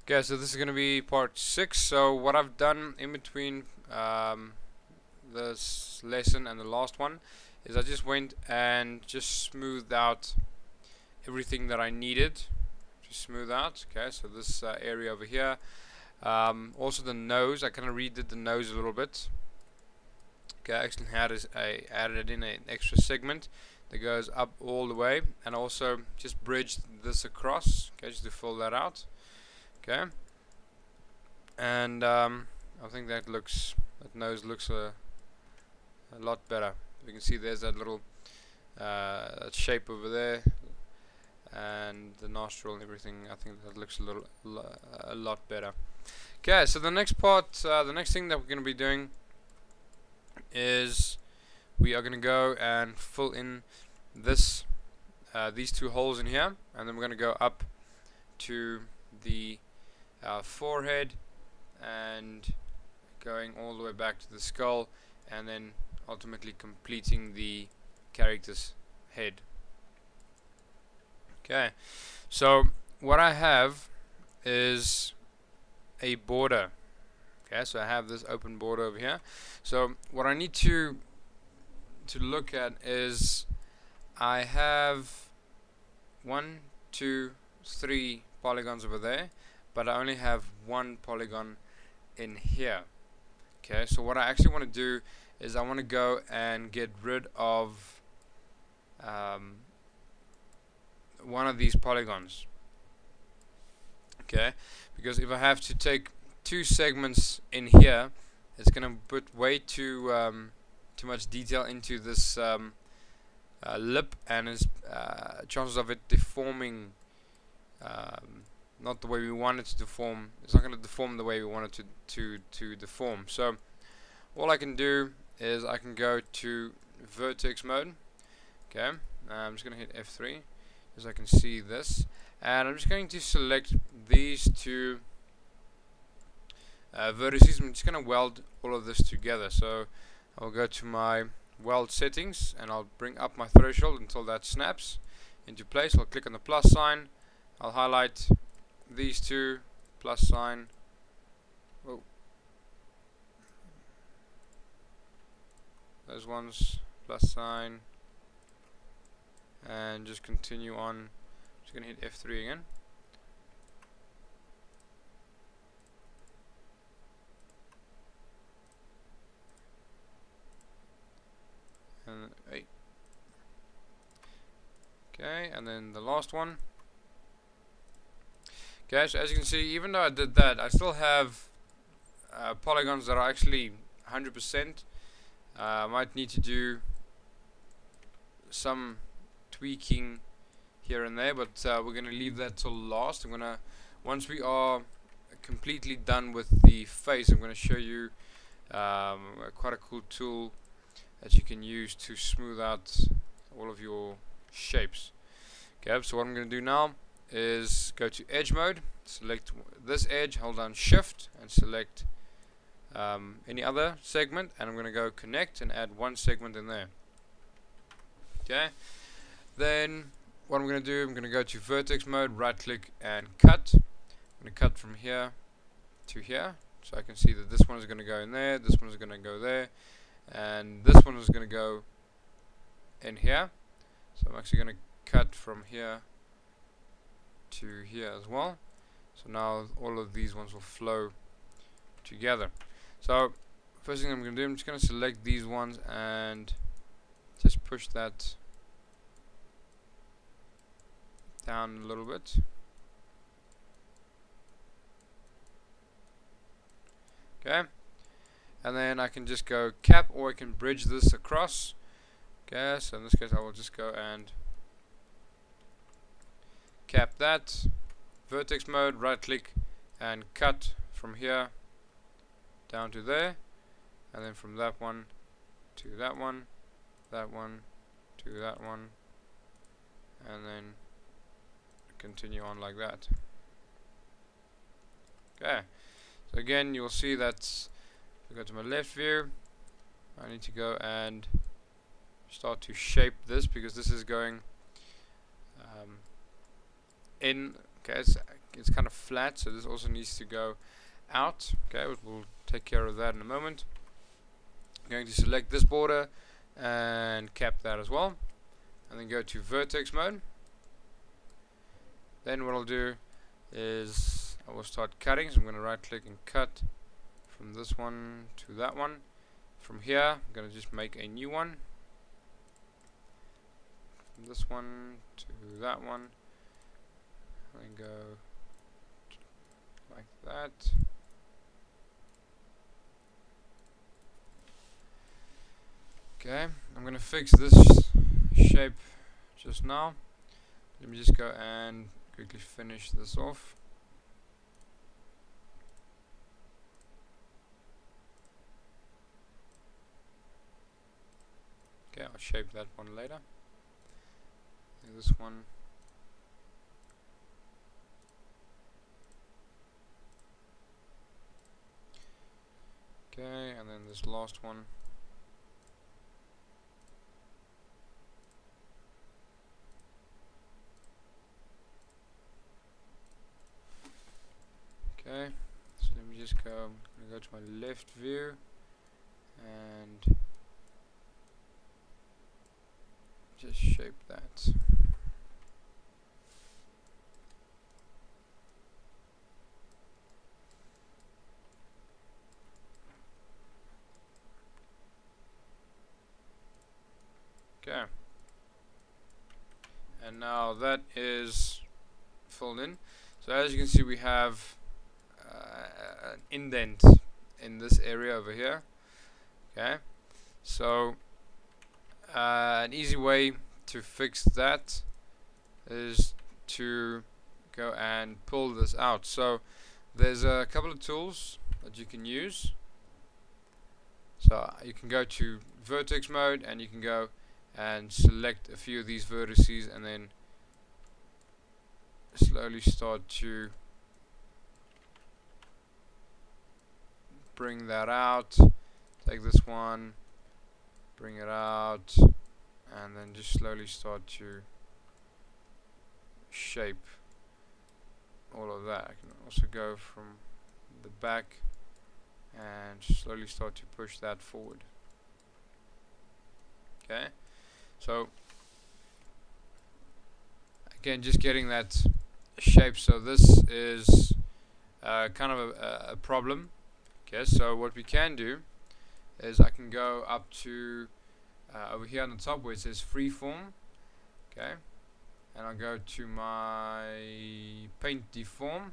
Okay, so this is going to be part 6. So what I've done in between this lesson and the last one is I just went and just smoothed out everything that I needed to smooth out. Okay, so this area over here, also the nose, I kind of redid the nose a little bit. Okay, I actually I added in an extra segment that goes up all the way, and also just bridged this across, okay, just to fill that out. Okay, and I think that nose looks a lot better. You can see there's that little that shape over there, and the nostril and everything. I think that looks a lot better. Okay, so the next part, the next thing that we're going to be doing is we are going to go and fill in this these two holes in here, and then we're going to go up to the forehead and going all the way back to the skull, and then ultimately completing the character's head. Okay, so what I have is a border. Okay, so I have this open border over here. So what I need to look at is I have 1, 2, 3 polygons over there, but I only have one polygon in here. Okay, so what I actually want to do is I want to go and get rid of one of these polygons. Okay, because if I have to take two segments in here, it's going to put way too much detail into this lip, and is chances of it deforming not the way we want it to deform. It's not going to deform the way we want it to deform. So all I can do is I can go to vertex mode. Okay, I'm just going to hit F3 so I can see this, and I'm just going to select these two vertices. I'm just going to weld all of this together. So I'll go to my weld settings and I'll bring up my threshold until that snaps into place. I'll click on the plus sign. I'll highlight these two, plus sign. Oh, those ones, plus sign, and just continue on. Just gonna hit F3 again. And okay, and then the last one. Okay, so as you can see, even though I did that, I still have polygons that are actually 100%. I might need to do some tweaking here and there, but we're going to leave that till last. Once we are completely done with the face, I'm going to show you quite a cool tool that you can use to smooth out all of your shapes. Okay, so what I'm going to do now is go to edge mode, select this edge, hold down shift and select any other segment, and I'm going to go connect and add one segment in there. Okay, then what I'm going to do, I'm going to go to vertex mode, right click and cut. I'm going to cut from here to here, so I can see that this one is going to go in there, this one is going to go there, and this one is going to go in here. So I'm actually going to cut from here to here as well. So now all of these ones will flow together. So first thing I'm going to do, I'm just going to select these ones and just push that down a little bit. Okay, and then I can just go cap, or I can bridge this across. Okay, so in this case I will just go and cap that, vertex mode, right click and cut from here down to there, and then from that one to that one, that one to that one, and then continue on like that. Okay, so again you'll see that if I go to my left view, I need to go and start to shape this, because this is going in. Okay, it's kind of flat. flat, so this also needs to go out. Okay, we'll take care of that in a moment. I'm going to select this border and cap that as well, and then go to vertex mode. Then what I'll do is I will start cutting, so I'm going to right click and cut from this one to that one. From here I'm going to just make a new one, from this one to that one, and go like that. Okay, I'm going to fix this shape just now. Let me just go and quickly finish this off. Okay, I'll shape that one later. And this one. Okay, and then this last one. Okay, so let me just go. I'm going to go to my left view and just shape that. Okay, and now that is filled in. So as you can see, we have an indent in this area over here. Okay, so an easy way to fix that is to go and pull this out. So there's a couple of tools that you can use. So you can go to vertex mode and you can go and select a few of these vertices and then slowly start to bring that out. Take this one, bring it out, and then just slowly start to shape all of that. I can also go from the back and slowly start to push that forward. Okay, so again, just getting that shape. So this is kind of a problem. Okay, so what we can do is I can go up to over here on the top where it says freeform. Okay, and I'll go to my paint deform.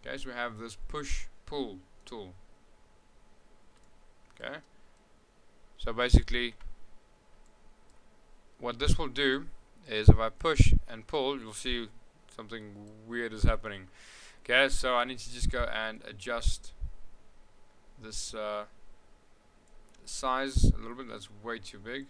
Okay, so we have this push pull tool. Okay, so basically what this will do is if I push and pull, you'll see something weird is happening. Okay, so I need to just go and adjust this size a little bit. That's way too big.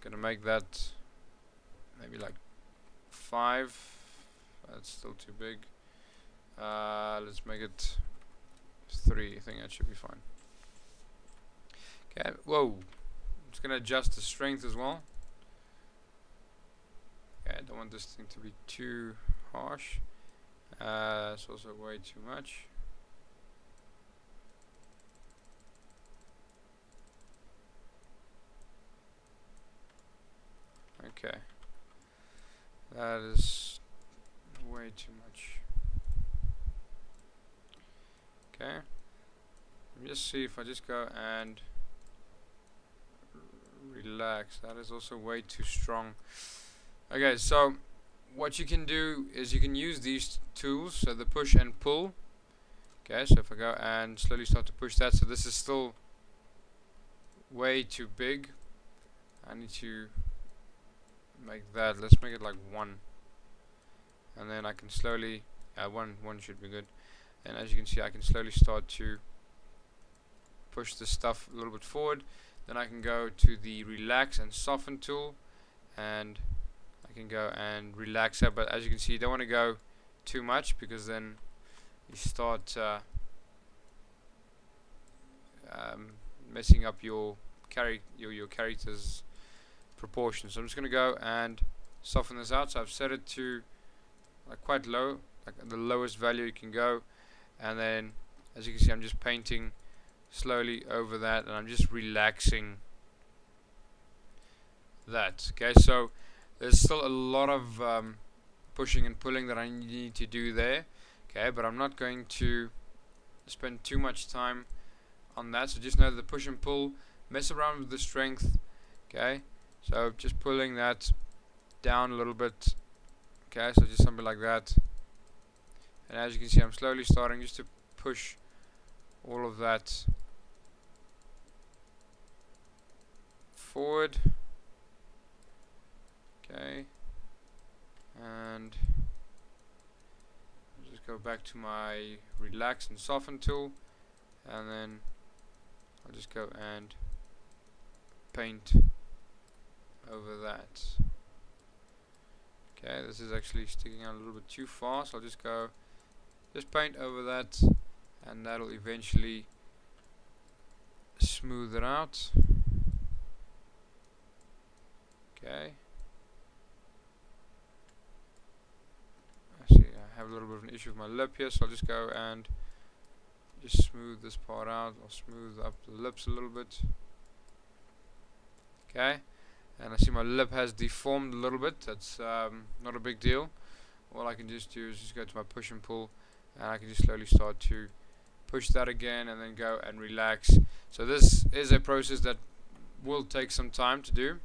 Gonna make that maybe like 5. That's still too big. Let's make it 3. I think that should be fine. Okay, whoa. I'm just gonna adjust the strength as well. Okay, I don't want this thing to be too harsh. It's also way too much. Okay, that is way too much. Okay, let me just see if I just go and relax. That is also way too strong. Okay, so what you can do is you can use these tools, so the push and pull. Okay, so if I go and slowly start to push that, so this is still way too big. I need to make that, let's make it like 1, and then I can slowly one should be good. And as you can see, I can slowly start to push this stuff a little bit forward. Then I can go to the relax and soften tool, and I can go and relax it. But as you can see, you don't want to go too much, because then you start messing up your character's proportions. So I'm just going to go and soften this out. So I've set it to quite low, like the lowest value you can go, and then as you can see I'm just painting slowly over that, and I'm just relaxing that. Okay, so there's still a lot of pushing and pulling that I need to do there. Okay, but I'm not going to spend too much time on that, so just know that the push and pull, mess around with the strength. Okay, so just pulling that down a little bit. Okay, so just something like that, and as you can see I'm slowly starting just to push all of that forward. Okay, and I'll just go back to my relax and soften tool, and then I'll just go and paint over that. Okay, this is actually sticking out a little bit too far, so I'll just paint over that, and that'll eventually smooth it out. Okay, I see I have a little bit of an issue with my lip here, so I'll just go and just smooth this part out. I'll smooth up the lips a little bit. Okay, and I see my lip has deformed a little bit. That's not a big deal. All I can just do is just go to my push and pull, and I can just slowly start to push that again, and then go and relax. So this is a process that will take some time to do.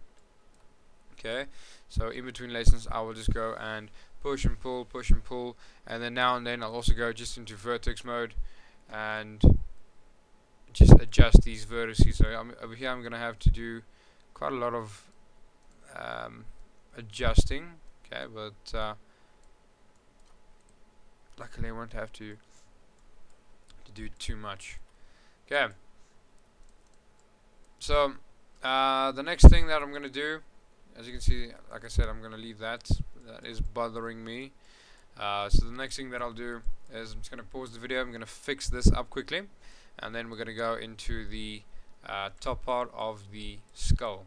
Okay, so in between lessons I will just go and push and pull, and then now and then I'll also go just into vertex mode and just adjust these vertices. So over here I'm going to have to do quite a lot of adjusting. Okay, but luckily I won't have to do too much. Okay, so the next thing that I'm going to do, as you can see, like I said, I'm going to leave that is bothering me. So the next thing that I'll do is I'm just going to pause the video. I'm going to fix this up quickly, and then we're going to go into the top part of the skull.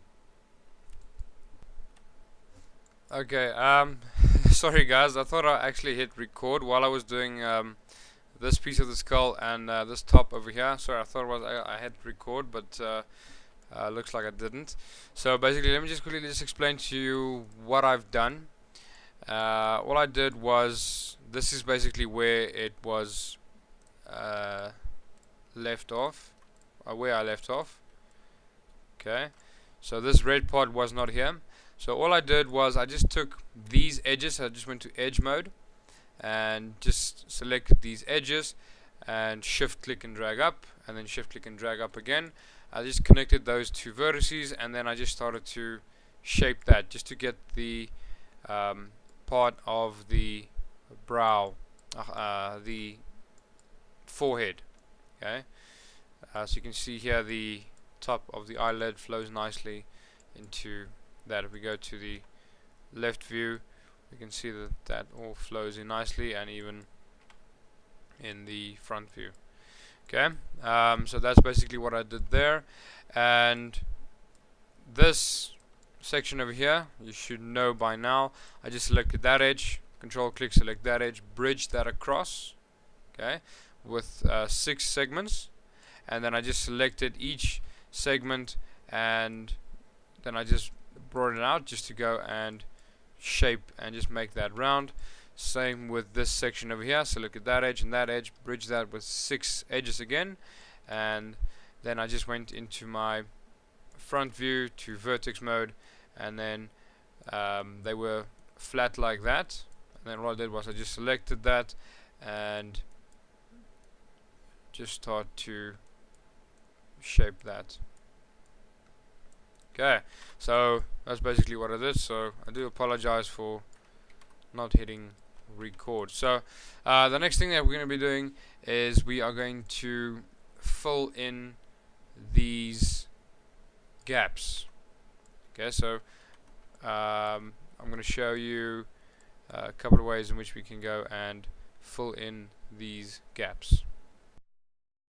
Okay, sorry guys, I thought I actually hit record while I was doing this piece of the skull and this top over here. Sorry, I thought I had record, but looks like I didn't. So basically, let me just quickly explain to you what I've done. All I did was, this is basically where it was left off, where I left off. Okay, so this red part was not here. So all I did was I just took these edges, I just went to edge mode and just select these edges and shift click and drag up, and then shift click and drag up again. I just connected those two vertices, and then I just started to shape that just to get the part of the brow, the forehead. Okay, so you can see here the top of the eyelid flows nicely into that. If we go to the left view, we can see that that all flows in nicely, and even in the front view. Okay, so that's basically what I did there. And this section over here, you should know by now, I just selected that edge, control click, select that edge, bridge that across, okay, with 6 segments, and then I just selected each segment, and then I just brought it out just to go and shape and just make that round. Same with this section over here, so look at that edge and that edge, bridge that with 6 edges again, and then I just went into my front view to vertex mode, and then they were flat like that, and then what I did was I just selected that and just start to shape that. Okay, so that's basically what I did. So I do apologize for not hitting record. So the next thing that we're going to be doing is we are going to fill in these gaps. Okay, so I'm going to show you a couple of ways in which we can go and fill in these gaps.